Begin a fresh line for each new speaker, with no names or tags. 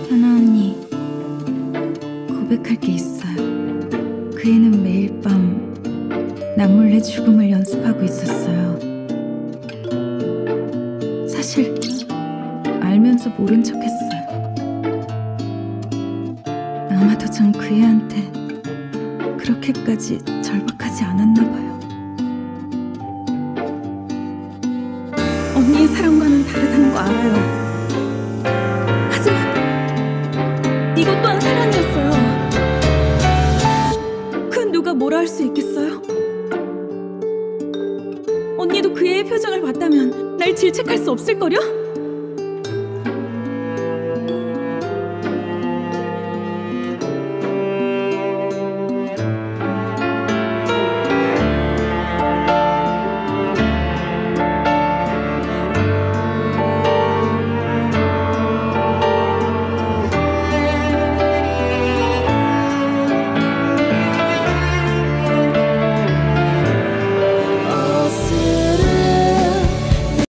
현아 언니, 고백할 게 있어요. 그 애는 매일 밤 남몰래 죽음을 연습하고 있었어요. 사실 알면서 모른 척했어요. 아마도 전 그 애한테 그렇게까지 절박하지 않았나 봐요. 언니의 사랑과는 다르다는 거 알아요. 하지만 이것 또한 사랑이었어요. 그건 누가 뭐라 할 수 있겠어요? 언니도 그 애의 표정을 봤다면 날 질책할 수 없을걸요?